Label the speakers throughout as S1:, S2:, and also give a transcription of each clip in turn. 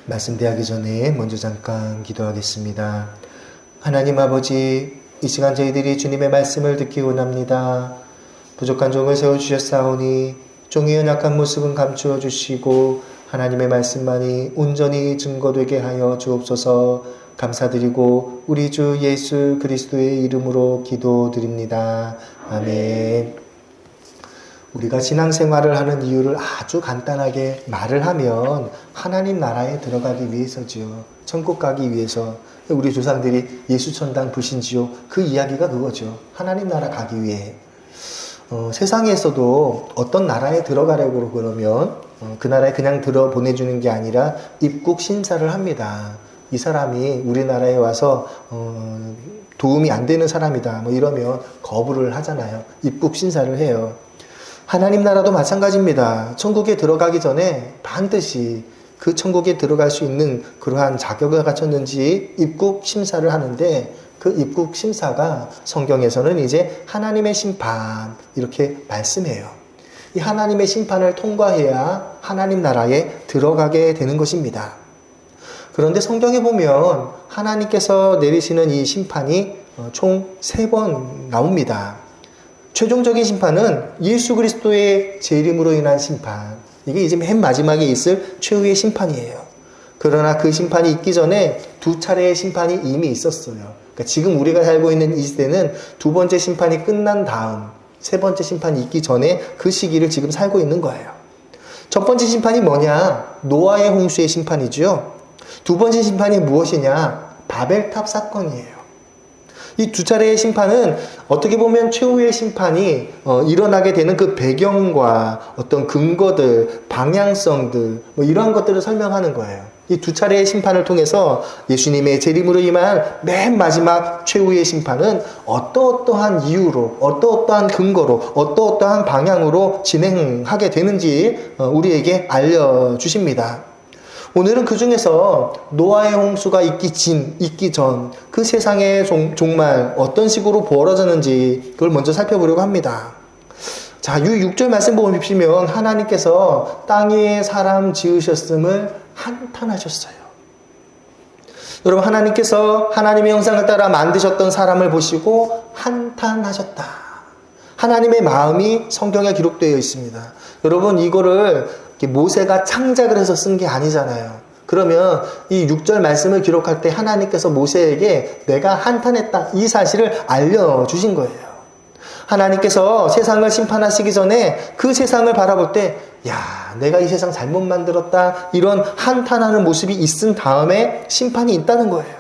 S1: 말씀 대하기 전에 먼저 잠깐 기도하겠습니다. 하나님 아버지, 이 시간 저희들이 주님의 말씀을 듣기 원합니다. 부족한 종을 세워주셨사오니 종의 연약한 모습은 감추어 주시고 하나님의 말씀만이 온전히 증거되게 하여 주옵소서. 감사드리고 우리 주 예수 그리스도의 이름으로 기도드립니다. 아멘. 우리가 신앙생활을 하는 이유를 아주 간단하게 말을 하면 하나님 나라에 들어가기 위해서지요. 천국 가기 위해서. 우리 조상들이 예수천당 불신지요. 그 이야기가 그거죠. 하나님 나라 가기 위해. 세상에서도 어떤 나라에 들어가려고 그러면 그 나라에 그냥 들어 보내주는 게 아니라 입국 심사를 합니다. 이 사람이 우리나라에 와서 도움이 안 되는 사람이다 뭐 이러면 거부를 하잖아요. 입국 심사를 해요. 하나님 나라도 마찬가지입니다. 천국에 들어가기 전에 반드시 그 천국에 들어갈 수 있는 그러한 자격을 갖췄는지 입국 심사를 하는데, 그 입국 심사가 성경에서는 이제 하나님의 심판 이렇게 말씀해요. 이 하나님의 심판을 통과해야 하나님 나라에 들어가게 되는 것입니다. 그런데 성경에 보면 하나님께서 내리시는 이 심판이 총 3번 나옵니다. 최종적인 심판은 예수 그리스도의 재림으로 인한 심판. 이게 이제 맨 마지막에 있을 최후의 심판이에요. 그러나 그 심판이 있기 전에 2차례의 심판이 이미 있었어요. 그러니까 지금 우리가 살고 있는 이 시대는 2번째 심판이 끝난 다음 3번째 심판이 있기 전에 그 시기를 지금 살고 있는 거예요. 첫 번째 심판이 뭐냐? 노아의 홍수의 심판이죠. 2번째 심판이 무엇이냐? 바벨탑 사건이에요. 이 2차례의 심판은 어떻게 보면 최후의 심판이 일어나게 되는 그 배경과 어떤 근거들, 방향성들 뭐 이러한 것들을 설명하는 거예요. 이 2차례의 심판을 통해서 예수님의 재림으로 임한 맨 마지막 최후의 심판은 어떠어떠한 이유로, 어떠어떠한 근거로, 어떠어떠한 방향으로 진행하게 되는지 우리에게 알려주십니다. 오늘은 그 중에서 노아의 홍수가 있기 전 그 세상의 종말 어떤 식으로 벌어졌는지 그걸 먼저 살펴보려고 합니다. 자, 6절 말씀 보시면 하나님께서 땅 위에 사람 지으셨음을 한탄하셨어요. 여러분, 하나님께서 하나님의 형상을 따라 만드셨던 사람을 보시고 한탄하셨다. 하나님의 마음이 성경에 기록되어 있습니다. 여러분, 이거를 모세가 창작을 해서 쓴 게 아니잖아요. 그러면 이 6절 말씀을 기록할 때 하나님께서 모세에게 내가 한탄했다, 이 사실을 알려주신 거예요. 하나님께서 세상을 심판하시기 전에 그 세상을 바라볼 때, 야, 내가 이 세상 잘못 만들었다, 이런 한탄하는 모습이 있은 다음에 심판이 있다는 거예요.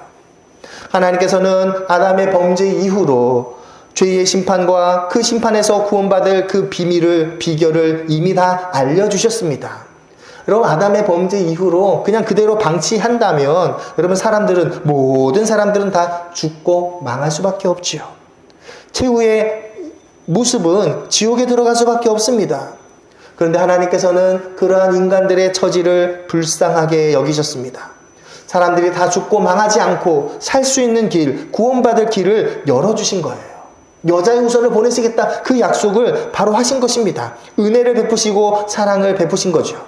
S1: 하나님께서는 아담의 범죄 이후로 죄의 심판과 그 심판에서 구원받을 그 비결을 이미 다 알려주셨습니다. 여러분, 아담의 범죄 이후로 그냥 그대로 방치한다면 여러분, 모든 사람들은 다 죽고 망할 수밖에 없지요. 최후의 모습은 지옥에 들어갈 수밖에 없습니다. 그런데 하나님께서는 그러한 인간들의 처지를 불쌍하게 여기셨습니다. 사람들이 다 죽고 망하지 않고 살 수 있는 길, 구원받을 길을 열어주신 거예요. 여자의 후손을 보내시겠다, 그 약속을 바로 하신 것입니다. 은혜를 베푸시고 사랑을 베푸신 거죠.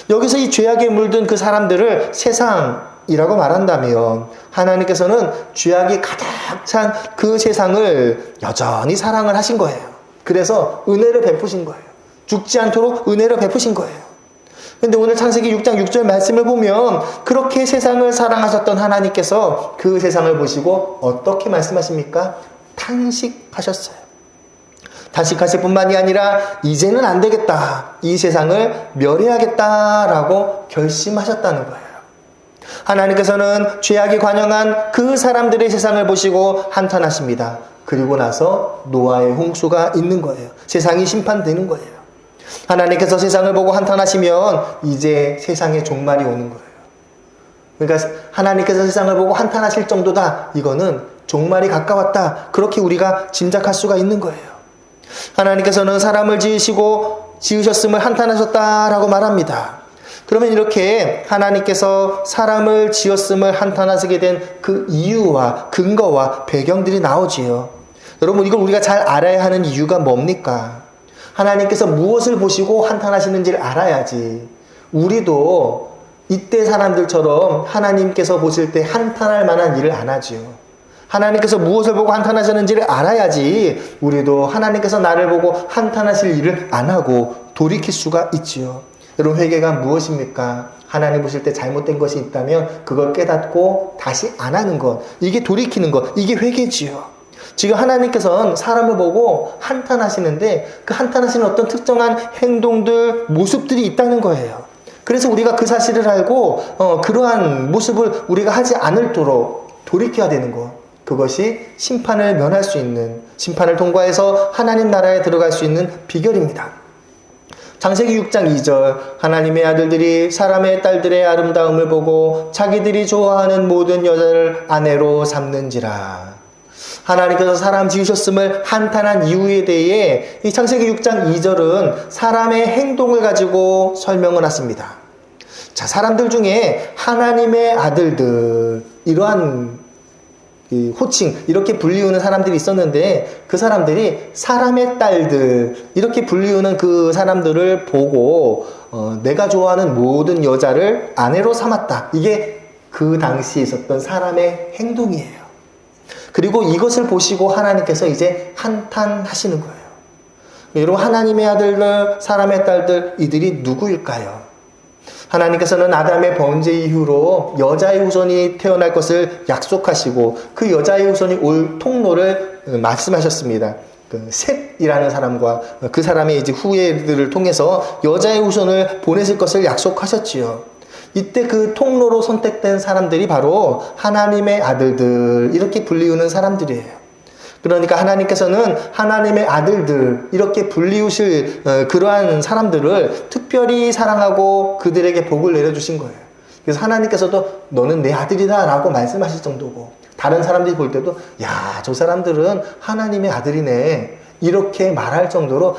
S1: 여기서 이 죄악에 물든 그 사람들을 세상이라고 말한다면 하나님께서는 죄악이 가득 찬 그 세상을 여전히 사랑을 하신 거예요. 그래서 은혜를 베푸신 거예요. 죽지 않도록 은혜를 베푸신 거예요. 근데 오늘 창세기 6장 6절 말씀을 보면 그렇게 세상을 사랑하셨던 하나님께서 그 세상을 보시고 어떻게 말씀하십니까? 탄식하셨어요. 탄식하실 뿐만이 아니라 이제는 안 되겠다, 이 세상을 멸해야겠다라고 결심하셨다는 거예요. 하나님께서는 죄악이 관영한 그 사람들의 세상을 보시고 한탄하십니다. 그리고 나서 노아의 홍수가 있는 거예요. 세상이 심판되는 거예요. 하나님께서 세상을 보고 한탄하시면 이제 세상의 종말이 오는 거예요. 그러니까 하나님께서 세상을 보고 한탄하실 정도다, 이거는 종말이 가까웠다, 그렇게 우리가 짐작할 수가 있는 거예요. 하나님께서는 사람을 지으셨음을 한탄하셨다라고 말합니다. 그러면 이렇게 하나님께서 사람을 지었음을 한탄하시게 된 그 이유와 근거와 배경들이 나오지요. 여러분, 이걸 우리가 잘 알아야 하는 이유가 뭡니까? 하나님께서 무엇을 보시고 한탄하시는지를 알아야지 우리도 이때 사람들처럼 하나님께서 보실 때 한탄할 만한 일을 안 하지요. 하나님께서 무엇을 보고 한탄하시는지를 알아야지 우리도 하나님께서 나를 보고 한탄하실 일을 안 하고 돌이킬 수가 있지요. 여러분, 회개가 무엇입니까? 하나님 보실 때 잘못된 것이 있다면 그걸 깨닫고 다시 안 하는 것, 이게 돌이키는 것, 이게 회개지요. 지금 하나님께서는 사람을 보고 한탄하시는데 그 한탄하시는 어떤 특정한 행동들, 모습들이 있다는 거예요. 그래서 우리가 그 사실을 알고 그러한 모습을 우리가 하지 않도록 돌이켜야 되는 것. 그것이 심판을 면할 수 있는, 심판을 통과해서 하나님 나라에 들어갈 수 있는 비결입니다. 창세기 6장 2절, 하나님의 아들들이 사람의 딸들의 아름다움을 보고 자기들이 좋아하는 모든 여자를 아내로 삼는지라. 하나님께서 사람 지으셨음을 한탄한 이유에 대해 이 창세기 6장 2절은 사람의 행동을 가지고 설명을 했습니다. 자, 사람들 중에 하나님의 아들들, 이러한 호칭, 이렇게 불리우는 사람들이 있었는데 그 사람들이 사람의 딸들, 이렇게 불리우는 그 사람들을 보고 내가 좋아하는 모든 여자를 아내로 삼았다. 이게 그 당시에 있었던 사람의 행동이에요. 그리고 이것을 보시고 하나님께서 이제 한탄하시는 거예요. 여러분, 하나님의 아들들, 사람의 딸들, 이들이 누구일까요? 하나님께서는 아담의 범죄 이후로 여자의 후손이 태어날 것을 약속하시고 그 여자의 후손이 올 통로를 말씀하셨습니다. 셋이라는 사람과 그 사람의 이제 후예들을 통해서 여자의 후손을 보내실 것을 약속하셨지요. 이때 그 통로로 선택된 사람들이 바로 하나님의 아들들, 이렇게 불리우는 사람들이에요. 그러니까 하나님께서는 하나님의 아들들, 이렇게 불리우실 그러한 사람들을 특별히 사랑하고 그들에게 복을 내려주신 거예요. 그래서 하나님께서도 너는 내 아들이다 라고 말씀하실 정도고, 다른 사람들이 볼 때도 야, 저 사람들은 하나님의 아들이네, 이렇게 말할 정도로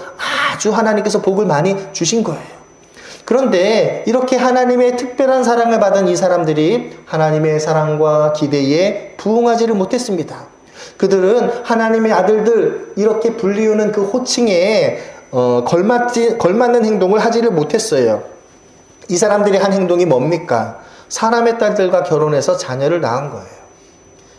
S1: 아주 하나님께서 복을 많이 주신 거예요. 그런데 이렇게 하나님의 특별한 사랑을 받은 이 사람들이 하나님의 사랑과 기대에 부응하지를 못했습니다. 그들은 하나님의 아들들, 이렇게 불리우는 그 호칭에 걸맞는 행동을 하지를 못했어요. 이 사람들이 한 행동이 뭡니까? 사람의 딸들과 결혼해서 자녀를 낳은 거예요.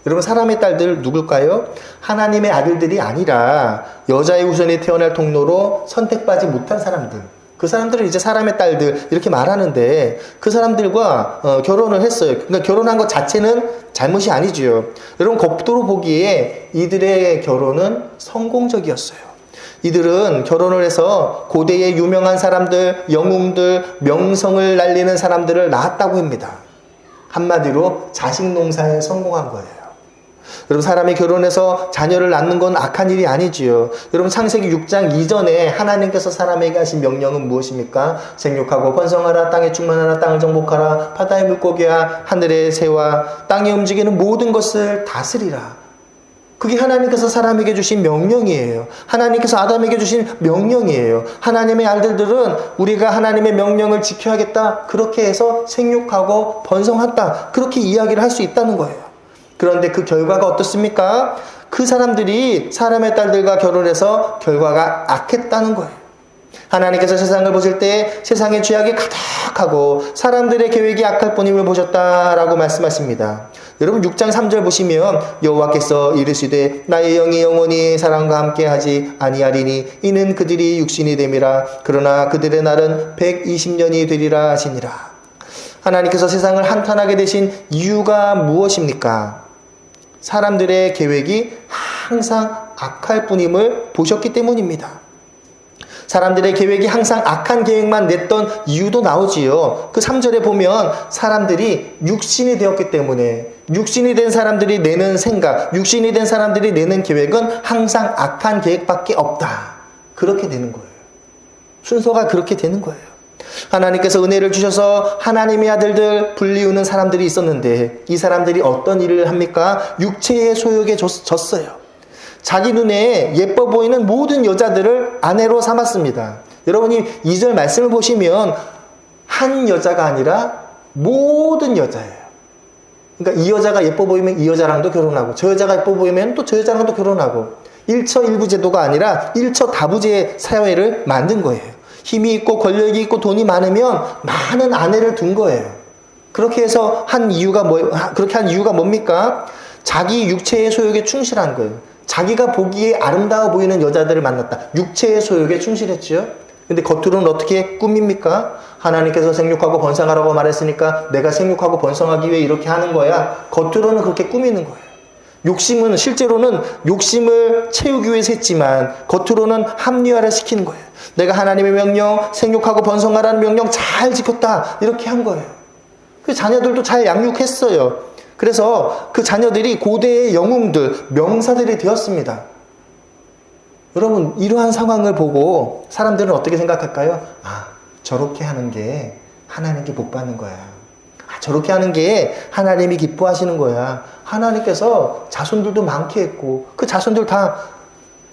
S1: 여러분, 사람의 딸들 누굴까요? 하나님의 아들들이 아니라 여자의 후손이 태어날 통로로 선택받지 못한 사람들. 그 사람들은 이제 사람의 딸들, 이렇게 말하는데 그 사람들과 결혼을 했어요. 그러니까 결혼한 것 자체는 잘못이 아니지요. 여러분, 겉으로 보기에 이들의 결혼은 성공적이었어요. 이들은 결혼을 해서 고대의 유명한 사람들, 영웅들, 명성을 날리는 사람들을 낳았다고 합니다. 한마디로 자식 농사에 성공한 거예요. 여러분, 사람이 결혼해서 자녀를 낳는 건 악한 일이 아니지요. 여러분, 창세기 6장 이전에 하나님께서 사람에게 하신 명령은 무엇입니까? 생육하고 번성하라, 땅에 충만하라, 땅을 정복하라, 바다의 물고기와 하늘의 새와 땅에 움직이는 모든 것을 다스리라. 그게 하나님께서 사람에게 주신 명령이에요. 하나님께서 아담에게 주신 명령이에요. 하나님의 아들들은 우리가 하나님의 명령을 지켜야겠다, 그렇게 해서 생육하고 번성했다, 그렇게 이야기를 할 수 있다는 거예요. 그런데 그 결과가 어떻습니까? 그 사람들이 사람의 딸들과 결혼해서 결과가 악했다는 거예요. 하나님께서 세상을 보실 때 세상의 죄악이 가득하고 사람들의 계획이 악할 뿐임을 보셨다라고 말씀하십니다. 여러분, 6장 3절 보시면 여호와께서 이르시되 나의 영이 영원히 사람과 함께하지 아니하리니 이는 그들이 육신이 됨이라. 그러나 그들의 날은 120년이 되리라 하시니라. 하나님께서 세상을 한탄하게 되신 이유가 무엇입니까? 사람들의 계획이 항상 악할 뿐임을 보셨기 때문입니다. 사람들의 계획이 항상 악한 계획만 냈던 이유도 나오지요. 그 3절에 보면 사람들이 육신이 되었기 때문에, 육신이 된 사람들이 내는 생각, 육신이 된 사람들이 내는 계획은 항상 악한 계획밖에 없다, 그렇게 되는 거예요. 순서가 그렇게 되는 거예요. 하나님께서 은혜를 주셔서 하나님의 아들들 불리우는 사람들이 있었는데 이 사람들이 어떤 일을 합니까? 육체의 소욕에 졌어요. 자기 눈에 예뻐 보이는 모든 여자들을 아내로 삼았습니다. 여러분이 2절 말씀을 보시면 한 여자가 아니라 모든 여자예요. 그러니까 이 여자가 예뻐 보이면 이 여자랑도 결혼하고, 저 여자가 예뻐 보이면 또 저 여자랑도 결혼하고, 일처일부 제도가 아니라 일처다부제 사회를 만든 거예요. 힘이 있고 권력이 있고 돈이 많으면 많은 아내를 둔 거예요. 그렇게 해서 그렇게 한 이유가 뭡니까? 자기 육체의 소욕에 충실한 거예요. 자기가 보기에 아름다워 보이는 여자들을 만났다. 육체의 소욕에 충실했죠. 근데 겉으로는 어떻게 꾸밉니까? 하나님께서 생육하고 번성하라고 말했으니까 내가 생육하고 번성하기 위해 이렇게 하는 거야. 겉으로는 그렇게 꾸미는 거예요. 욕심은 실제로는 욕심을 채우기 위해서 했지만 겉으로는 합리화를 시키는 거예요. 내가 하나님의 명령, 생육하고 번성하라는 명령 잘 지켰다. 이렇게 한 거예요. 그 자녀들도 잘 양육했어요. 그래서 그 자녀들이 고대의 영웅들, 명사들이 되었습니다. 여러분, 이러한 상황을 보고 사람들은 어떻게 생각할까요? 아, 저렇게 하는 게 하나님께 복 받는 거야. 아, 저렇게 하는 게 하나님이 기뻐하시는 거야. 하나님께서 자손들도 많게 했고 그 자손들 다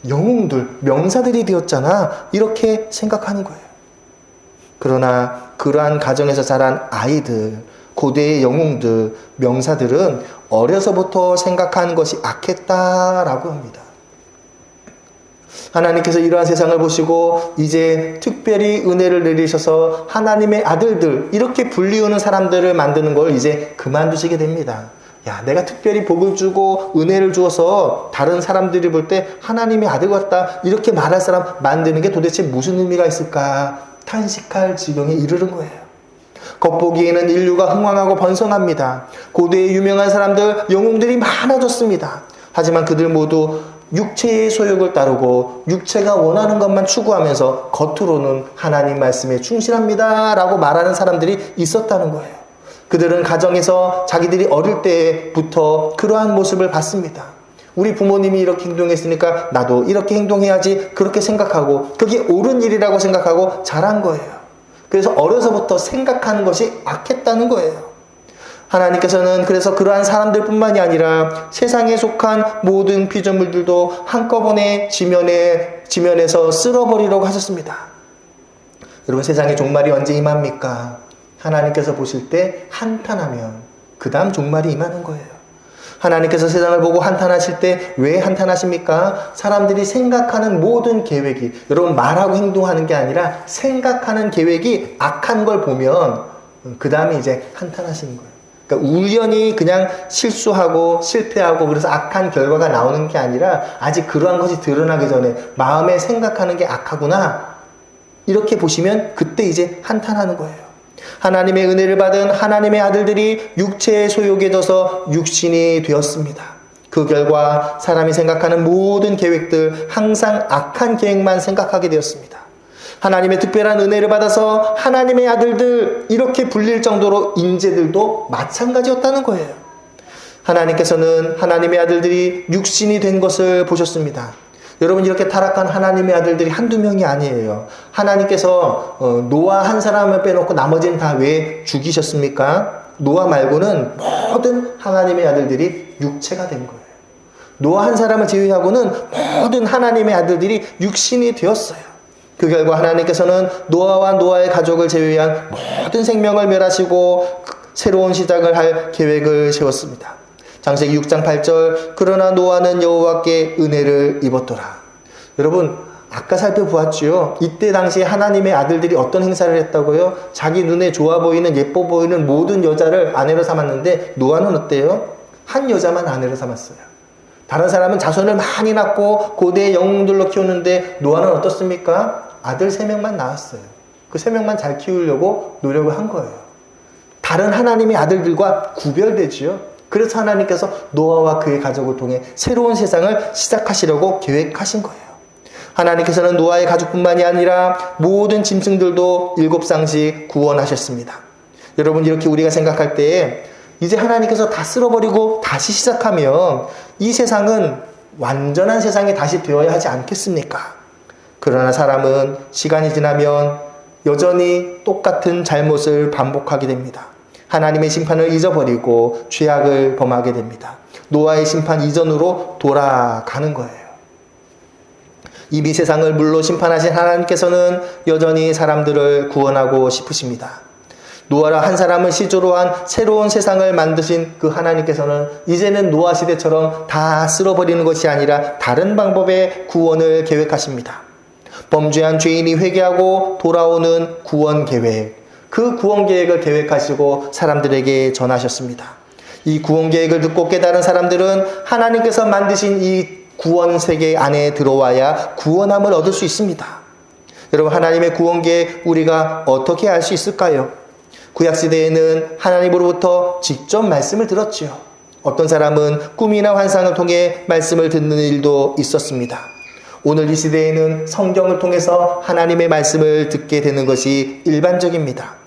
S1: 영웅들, 명사들이 되었잖아. 이렇게 생각하는 거예요. 그러나 그러한 가정에서 자란 아이들, 고대의 영웅들, 명사들은 어려서부터 생각한 것이 악했다라고 합니다. 하나님께서 이러한 세상을 보시고 이제 특별히 은혜를 내리셔서 하나님의 아들들, 이렇게 불리우는 사람들을 만드는 걸 이제 그만두시게 됩니다. 야, 내가 특별히 복을 주고 은혜를 주어서 다른 사람들이 볼 때 하나님의 아들 같다 이렇게 말할 사람 만드는 게 도대체 무슨 의미가 있을까 탄식할 지경에 이르는 거예요. 겉보기에는 인류가 흥왕하고 번성합니다. 고대의 유명한 사람들, 영웅들이 많아졌습니다. 하지만 그들 모두 육체의 소욕을 따르고 육체가 원하는 것만 추구하면서 겉으로는 하나님 말씀에 충실합니다 라고 말하는 사람들이 있었다는 거예요. 그들은 가정에서 자기들이 어릴 때부터 그러한 모습을 봤습니다. 우리 부모님이 이렇게 행동했으니까 나도 이렇게 행동해야지 그렇게 생각하고 그게 옳은 일이라고 생각하고 자란 거예요. 그래서 어려서부터 생각하는 것이 악했다는 거예요. 하나님께서는 그래서 그러한 사람들뿐만이 아니라 세상에 속한 모든 피조물들도 한꺼번에 지면에서 쓸어버리려고 하셨습니다. 여러분, 세상의 종말이 언제 임합니까? 하나님께서 보실 때 한탄하면 그 다음 종말이 임하는 거예요. 하나님께서 세상을 보고 한탄하실 때 왜 한탄하십니까? 사람들이 생각하는 모든 계획이, 여러분 말하고 행동하는 게 아니라 생각하는 계획이 악한 걸 보면 그 다음에 이제 한탄하시는 거예요. 그러니까 우연히 그냥 실수하고 실패하고 그래서 악한 결과가 나오는 게 아니라 아직 그러한 것이 드러나기 전에 마음에 생각하는 게 악하구나 이렇게 보시면 그때 이제 한탄하는 거예요. 하나님의 은혜를 받은 하나님의 아들들이 육체의 소욕에 져서 육신이 되었습니다. 그 결과 사람이 생각하는 모든 계획들 항상 악한 계획만 생각하게 되었습니다. 하나님의 특별한 은혜를 받아서 하나님의 아들들 이렇게 불릴 정도로 인재들도 마찬가지였다는 거예요. 하나님께서는 하나님의 아들들이 육신이 된 것을 보셨습니다. 여러분, 이렇게 타락한 하나님의 아들들이 한두 명이 아니에요. 하나님께서 노아 한 사람을 빼놓고 나머지는 다 왜 죽이셨습니까? 노아 말고는 모든 하나님의 아들들이 육체가 된 거예요. 노아 한 사람을 제외하고는 모든 하나님의 아들들이 육신이 되었어요. 그 결과 하나님께서는 노아와 노아의 가족을 제외한 모든 생명을 멸하시고 새로운 시작을 할 계획을 세웠습니다. 창세기 6장 8절, 그러나 노아는 여호와께 은혜를 입었더라. 여러분, 아까 살펴보았지요. 이때 당시에 하나님의 아들들이 어떤 행사를 했다고요? 자기 눈에 좋아 보이는 예뻐 보이는 모든 여자를 아내로 삼았는데 노아는 어때요? 한 여자만 아내로 삼았어요. 다른 사람은 자손을 많이 낳고 고대의 영웅들로 키우는데 노아는 어떻습니까? 아들 3명만 낳았어요. 그 3명만 잘 키우려고 노력을 한 거예요. 다른 하나님의 아들들과 구별되지요. 그래서 하나님께서 노아와 그의 가족을 통해 새로운 세상을 시작하시려고 계획하신 거예요. 하나님께서는 노아의 가족뿐만이 아니라 모든 짐승들도 7쌍씩 구원하셨습니다. 여러분, 이렇게 우리가 생각할 때에 이제 하나님께서 다 쓸어버리고 다시 시작하면 이 세상은 완전한 세상이 다시 되어야 하지 않겠습니까? 그러나 사람은 시간이 지나면 여전히 똑같은 잘못을 반복하게 됩니다. 하나님의 심판을 잊어버리고 죄악을 범하게 됩니다. 노아의 심판 이전으로 돌아가는 거예요. 이미 세상을 물로 심판하신 하나님께서는 여전히 사람들을 구원하고 싶으십니다. 노아라 한 사람을 시조로 한 새로운 세상을 만드신 그 하나님께서는 이제는 노아 시대처럼 다 쓸어버리는 것이 아니라 다른 방법의 구원을 계획하십니다. 범죄한 죄인이 회개하고 돌아오는 구원 계획, 그 구원 계획을 계획하시고 사람들에게 전하셨습니다. 이 구원 계획을 듣고 깨달은 사람들은 하나님께서 만드신 이 구원 세계 안에 들어와야 구원함을 얻을 수 있습니다. 여러분, 하나님의 구원 계획 우리가 어떻게 알 수 있을까요? 구약시대에는 하나님으로부터 직접 말씀을 들었지요. 어떤 사람은 꿈이나 환상을 통해 말씀을 듣는 일도 있었습니다. 오늘 이 시대에는 성경을 통해서 하나님의 말씀을 듣게 되는 것이 일반적입니다.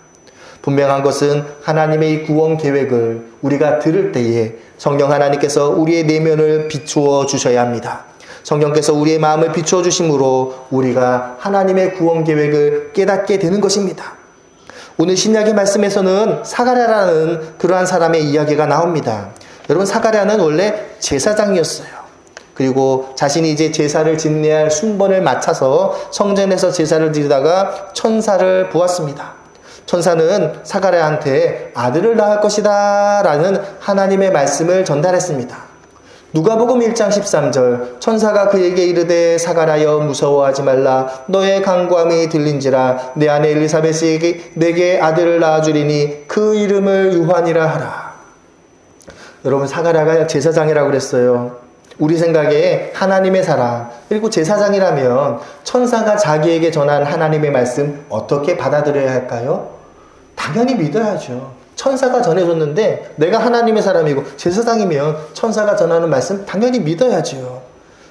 S1: 분명한 것은 하나님의 구원 계획을 우리가 들을 때에 성령 하나님께서 우리의 내면을 비추어 주셔야 합니다. 성령께서 우리의 마음을 비추어 주심으로 우리가 하나님의 구원 계획을 깨닫게 되는 것입니다. 오늘 신약의 말씀에서는 사가랴라는 그러한 사람의 이야기가 나옵니다. 여러분, 사가랴는 원래 제사장이었어요. 그리고 자신이 이제 제사를 진내할 순번을 맞춰서 성전에서 제사를 드리다가 천사를 보았습니다. 천사는 사가랴한테 아들을 낳을 것이다 라는 하나님의 말씀을 전달했습니다. 누가복음 1장 13절, 천사가 그에게 이르되 사가랴여 무서워하지 말라. 너의 간구함이 들린지라. 내 아내 엘리사벳이 내게 아들을 낳아주리니 그 이름을 요한이라 하라. 여러분, 사가랴가 제사장이라고 그랬어요. 우리 생각에 하나님의 사람, 그리고 제사장이라면 천사가 자기에게 전한 하나님의 말씀 어떻게 받아들여야 할까요? 당연히 믿어야죠. 천사가 전해줬는데 내가 하나님의 사람이고 제사장이면 천사가 전하는 말씀 당연히 믿어야죠.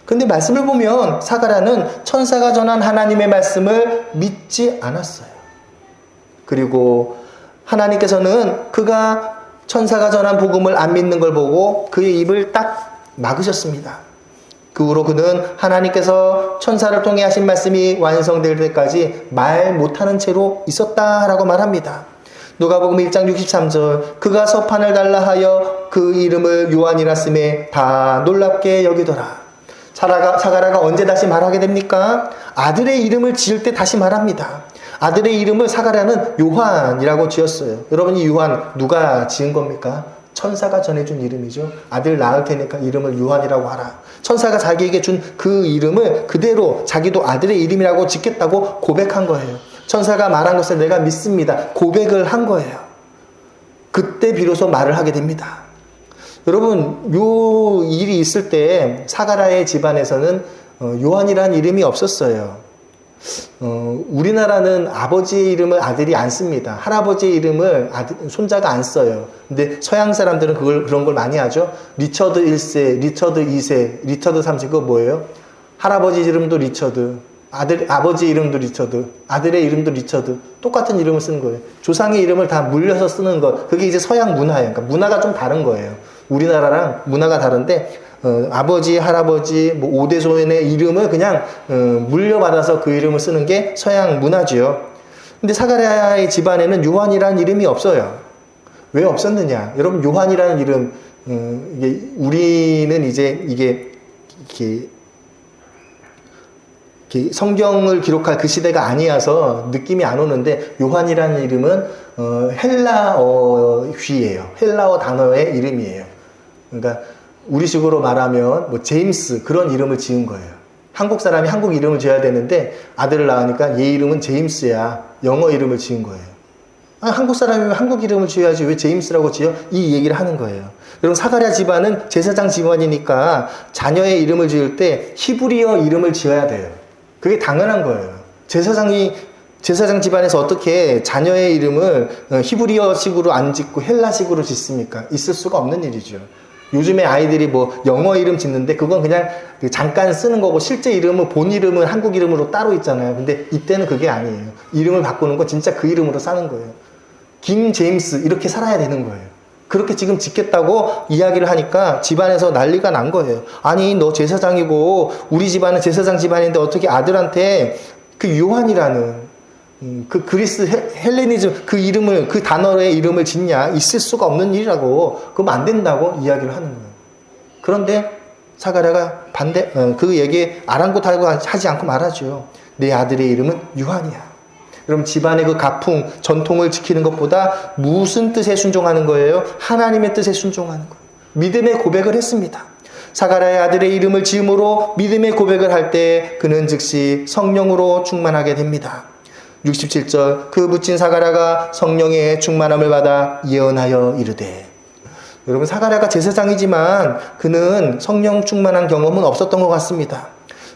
S1: 근데 말씀을 보면 사가랴는 천사가 전한 하나님의 말씀을 믿지 않았어요. 그리고 하나님께서는 그가 천사가 전한 복음을 안 믿는 걸 보고 그의 입을 딱 막으셨습니다. 그 후로 그는 하나님께서 천사를 통해 하신 말씀이 완성될 때까지 말 못하는 채로 있었다라고 말합니다. 누가복음 1장 63절, 그가 서판을 달라 하여 그 이름을 요한이라 쓰매 다 놀랍게 여기더라. 사가랴가 언제 다시 말하게 됩니까? 아들의 이름을 지을 때 다시 말합니다. 아들의 이름을 사가랴는 요한이라고 지었어요. 여러분, 이 요한 누가 지은 겁니까? 천사가 전해준 이름이죠. 아들 낳을 테니까 이름을 요한이라고 하라. 천사가 자기에게 준 그 이름을 그대로 자기도 아들의 이름이라고 짓겠다고 고백한 거예요. 천사가 말한 것을 내가 믿습니다. 고백을 한 거예요. 그때 비로소 말을 하게 됩니다. 여러분, 요 일이 있을 때 사가랴의 집안에서는 요한이라는 이름이 없었어요. 우리나라는 아버지의 이름을 아들이 안 씁니다. 할아버지의 이름을 손자가 안 써요. 근데 서양 사람들은 그런 걸 많이 하죠. 리처드 1세, 리처드 2세, 리처드 3세, 그거 뭐예요? 할아버지 이름도 리처드, 아버지 이름도 리처드, 아들의 이름도 리처드, 똑같은 이름을 쓰는 거예요. 조상의 이름을 다 물려서 쓰는 거, 그게 이제 서양 문화예요. 그러니까 문화가 좀 다른 거예요. 우리나라랑 문화가 다른데, 아버지, 할아버지, 뭐 5대손의 이름을 그냥 물려받아서 그 이름을 쓰는 게 서양 문화지요. 근데 사가랴의 집안에는 요한이라는 이름이 없어요. 왜 없었느냐? 여러분, 요한이라는 이름, 우리는 이제 이게 성경을 기록할 그 시대가 아니어서 느낌이 안 오는데, 요한이라는 이름은 헬라어휘예요. 헬라어 단어의 이름이에요. 그러니까 우리식으로 말하면 뭐 제임스, 그런 이름을 지은 거예요. 한국 사람이 한국 이름을 지어야 되는데 아들을 낳으니까 얘 이름은 제임스야, 영어 이름을 지은 거예요. 아니, 한국 사람이면 한국 이름을 지어야지 왜 제임스라고 지어? 이 얘기를 하는 거예요. 여러분, 사가랴 집안은 제사장 집안이니까 자녀의 이름을 지을 때 히브리어 이름을 지어야 돼요. 그게 당연한 거예요. 제사장 집안에서 어떻게 자녀의 이름을 히브리어식으로 안 짓고 헬라식으로 짓습니까? 있을 수가 없는 일이죠. 요즘에 아이들이 뭐 영어 이름 짓는데 그건 그냥 잠깐 쓰는 거고, 실제 이름은 본 이름은 한국 이름으로 따로 있잖아요. 근데 이때는 그게 아니에요. 이름을 바꾸는 건 진짜 그 이름으로 사는 거예요. 김 제임스 이렇게 살아야 되는 거예요. 그렇게 지금 짓겠다고 이야기를 하니까 집안에서 난리가 난 거예요. 아니, 너 제사장이고 우리 집안은 제사장 집안인데 어떻게 아들한테 그 요한이라는 그 그리스 헬레니즘 그 이름을, 그 단어의 이름을 짓냐? 있을 수가 없는 일이라고, 그럼 안 된다고 이야기를 하는 거예요. 그런데 사가랴가 그 얘기에 아랑곳하고 하지 않고 말하죠. 내 아들의 이름은 요한이야. 그럼 집안의 그 가풍, 전통을 지키는 것보다 무슨 뜻에 순종하는 거예요? 하나님의 뜻에 순종하는 거예요. 믿음의 고백을 했습니다. 사가랴의 아들의 이름을 지음으로 믿음의 고백을 할 때 그는 즉시 성령으로 충만하게 됩니다. 67절 그 묻힌 사가랴가 성령의 충만함을 받아 예언하여 이르되. 여러분, 사가랴가 제사장이지만 그는 성령 충만한 경험은 없었던 것 같습니다.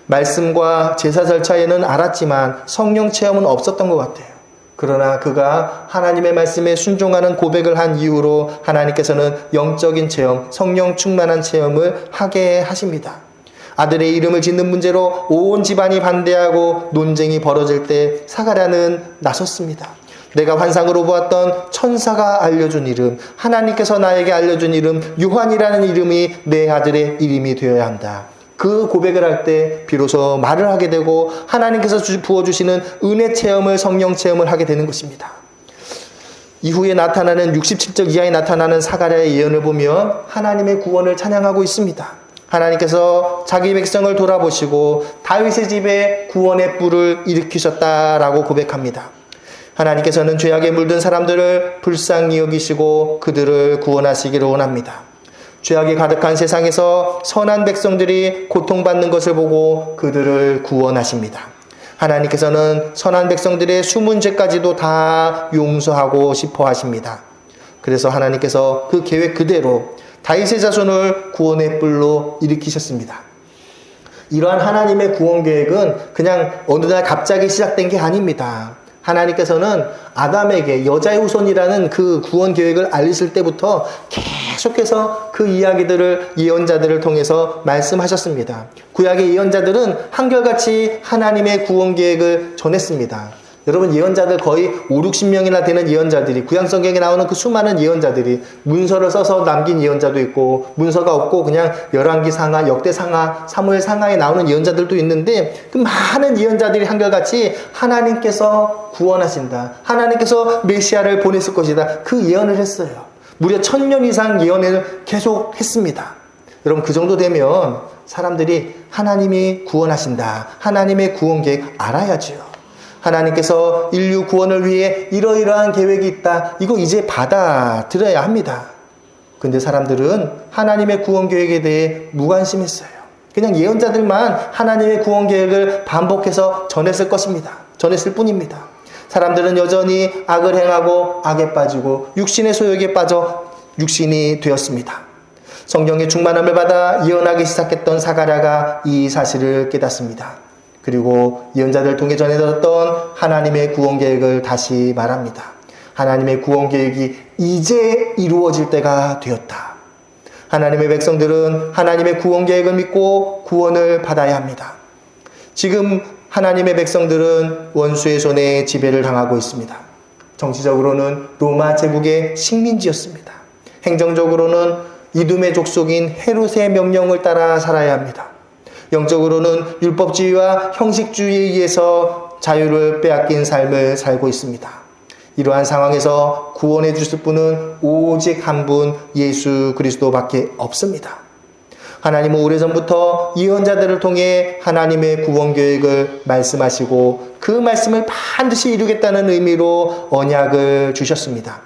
S1: 말씀과 제사 절차에는 알았지만 성령 체험은 없었던 것 같아요. 그러나 그가 하나님의 말씀에 순종하는 고백을 한 이후로 하나님께서는 영적인 체험, 성령 충만한 체험을 하게 하십니다. 아들의 이름을 짓는 문제로 온 집안이 반대하고 논쟁이 벌어질 때 사가랴는 나섰습니다. 내가 환상으로 보았던 천사가 알려준 이름, 하나님께서 나에게 알려준 이름, 요한이라는 이름이 내 아들의 이름이 되어야 한다. 그 고백을 할 때 비로소 말을 하게 되고 하나님께서 부어주시는 은혜 체험을, 성령 체험을 하게 되는 것입니다. 이후에 나타나는 67절 이하에 나타나는 사가랴의 예언을 보면 하나님의 구원을 찬양하고 있습니다. 하나님께서 자기 백성을 돌아보시고 다윗의 집에 구원의 뿔을 일으키셨다라고 고백합니다. 하나님께서는 죄악에 물든 사람들을 불쌍히 여기시고 그들을 구원하시기를 원합니다. 죄악이 가득한 세상에서 선한 백성들이 고통받는 것을 보고 그들을 구원하십니다. 하나님께서는 선한 백성들의 숨은 죄까지도 다 용서하고 싶어 하십니다. 그래서 하나님께서 그 계획 그대로 다윗의 자손을 구원의 뿔로 일으키셨습니다. 이러한 하나님의 구원 계획은 그냥 어느 날 갑자기 시작된 게 아닙니다. 하나님께서는 아담에게 여자의 후손이라는 그 구원 계획을 알리실 때부터 계속해서 그 이야기들을 예언자들을 통해서 말씀하셨습니다. 구약의 예언자들은 한결같이 하나님의 구원 계획을 전했습니다. 여러분, 예언자들 거의 5, 60명이나 되는 예언자들이, 구약성경에 나오는 그 수많은 예언자들이 문서를 써서 남긴 예언자도 있고, 문서가 없고 그냥 열왕기 상하, 역대 상하, 사무엘 상하에 나오는 예언자들도 있는데, 그 많은 예언자들이 한결같이 하나님께서 구원하신다, 하나님께서 메시아를 보냈을 것이다, 그 예언을 했어요. 무려 1000년 이상 예언을 계속 했습니다. 여러분, 그 정도 되면 사람들이 하나님이 구원하신다, 하나님의 구원 계획 알아야지요. 하나님께서 인류 구원을 위해 이러이러한 계획이 있다, 이거 이제 받아들여야 합니다. 근데 사람들은 하나님의 구원 계획에 대해 무관심했어요. 그냥 예언자들만 하나님의 구원 계획을 반복해서 전했을 것입니다. 전했을 뿐입니다. 사람들은 여전히 악을 행하고 악에 빠지고 육신의 소욕에 빠져 육신이 되었습니다. 성령의 충만함을 받아 예언하기 시작했던 사가랴가 이 사실을 깨닫습니다. 그리고 예언자들 통해 전해졌던 하나님의 구원 계획을 다시 말합니다. 하나님의 구원 계획이 이제 이루어질 때가 되었다. 하나님의 백성들은 하나님의 구원 계획을 믿고 구원을 받아야 합니다. 지금 하나님의 백성들은 원수의 손에 지배를 당하고 있습니다. 정치적으로는 로마 제국의 식민지였습니다. 행정적으로는 이둠의 족속인 헤롯의 명령을 따라 살아야 합니다. 영적으로는 율법주의와 형식주의에 의해서 자유를 빼앗긴 삶을 살고 있습니다. 이러한 상황에서 구원해 주실 분은 오직 한 분, 예수 그리스도밖에 없습니다. 하나님은 오래전부터 예언자들을 통해 하나님의 구원 계획을 말씀하시고 그 말씀을 반드시 이루겠다는 의미로 언약을 주셨습니다.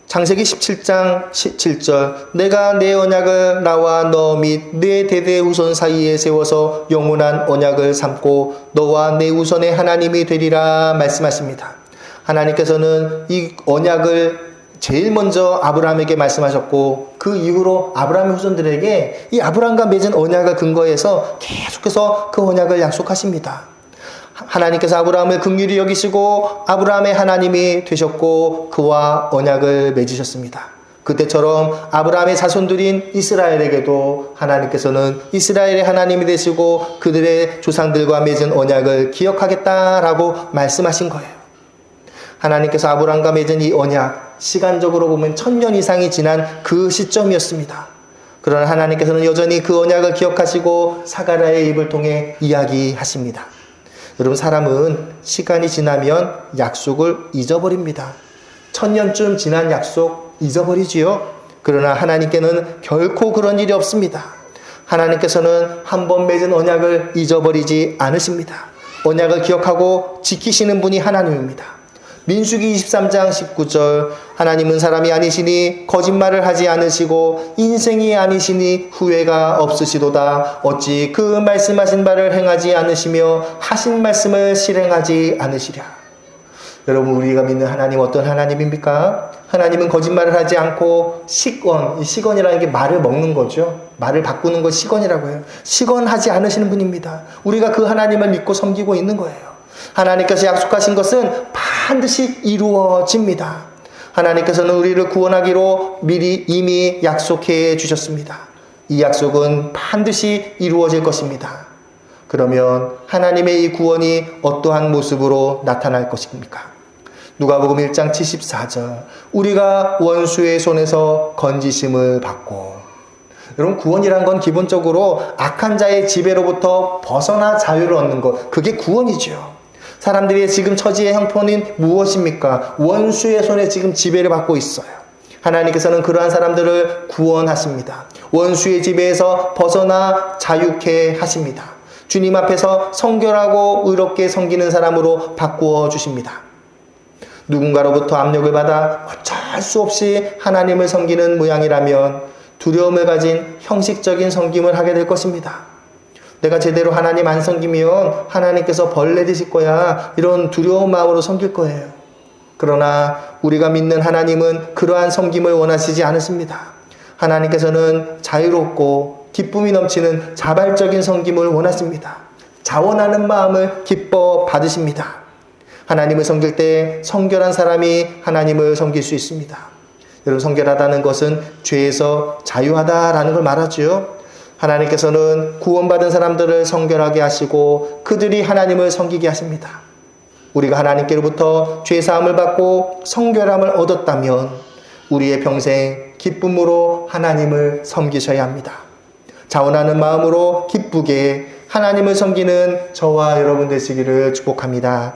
S1: 창세기 17장 17절 내가 내 언약을 나와 너 및 내 대대 후손 사이에 세워서 영원한 언약을 삼고 너와 내 후손의 하나님이 되리라 말씀하십니다. 하나님께서는 이 언약을 제일 먼저 아브라함에게 말씀하셨고 그 이후로 아브라함의 후손들에게 이 아브라함과 맺은 언약을 근거해서 계속해서 그 언약을 약속하십니다. 하나님께서 아브라함을 긍휼히 여기시고 아브라함의 하나님이 되셨고 그와 언약을 맺으셨습니다. 그때처럼 아브라함의 자손들인 이스라엘에게도 하나님께서는 이스라엘의 하나님이 되시고 그들의 조상들과 맺은 언약을 기억하겠다라고 말씀하신 거예요. 하나님께서 아브라함과 맺은 이 언약, 시간적으로 보면 1000년 이상이 지난 그 시점이었습니다. 그러나 하나님께서는 여전히 그 언약을 기억하시고 사가랴의 입을 통해 이야기하십니다. 여러분, 사람은 시간이 지나면 약속을 잊어버립니다. 1000년쯤 지난 약속 잊어버리지요. 그러나 하나님께는 결코 그런 일이 없습니다. 하나님께서는 한 번 맺은 언약을 잊어버리지 않으십니다. 언약을 기억하고 지키시는 분이 하나님입니다. 민수기 23장 19절 하나님은 사람이 아니시니 거짓말을 하지 않으시고 인생이 아니시니 후회가 없으시도다. 어찌 그 말씀하신 바를 행하지 않으시며 하신 말씀을 실행하지 않으시랴. 여러분, 우리가 믿는 하나님 어떤 하나님입니까? 하나님은 거짓말을 하지 않고 시건, 이 시건이라는 게 말을 먹는 거죠. 말을 바꾸는 걸 시건이라고 해요. 시건하지 않으시는 분입니다. 우리가 그 하나님을 믿고 섬기고 있는 거예요. 하나님께서 약속하신 것은 반드시 이루어집니다. 하나님께서는 우리를 구원하기로 미리 이미 약속해 주셨습니다. 이 약속은 반드시 이루어질 것입니다. 그러면 하나님의 이 구원이 어떠한 모습으로 나타날 것입니까? 누가복음 1장 74절 우리가 원수의 손에서 건지심을 받고. 여러분, 구원이란 건 기본적으로 악한 자의 지배로부터 벗어나 자유를 얻는 것, 그게 구원이죠. 사람들의 지금 처지의 형편은 무엇입니까? 원수의 손에 지금 지배를 받고 있어요. 하나님께서는 그러한 사람들을 구원하십니다. 원수의 지배에서 벗어나 자유케 하십니다. 주님 앞에서 성결하고 의롭게 섬기는 사람으로 바꾸어 주십니다. 누군가로부터 압력을 받아 어쩔 수 없이 하나님을 섬기는 모양이라면 두려움을 가진 형식적인 섬김을 하게 될 것입니다. 내가 제대로 하나님 안 섬기면 하나님께서 벌 내리실 거야, 이런 두려운 마음으로 섬길 거예요. 그러나 우리가 믿는 하나님은 그러한 섬김을 원하시지 않으십니다. 하나님께서는 자유롭고 기쁨이 넘치는 자발적인 섬김을 원하십니다. 자원하는 마음을 기뻐 받으십니다. 하나님을 섬길 때 성결한 사람이 하나님을 섬길 수 있습니다. 여러분, 성결하다는 것은 죄에서 자유하다라는 걸 말하죠. 하나님께서는 구원받은 사람들을 성결하게 하시고 그들이 하나님을 섬기게 하십니다. 우리가 하나님께로부터 죄사함을 받고 성결함을 얻었다면 우리의 평생 기쁨으로 하나님을 섬기셔야 합니다. 자원하는 마음으로 기쁘게 하나님을 섬기는 저와 여러분 되시기를 축복합니다.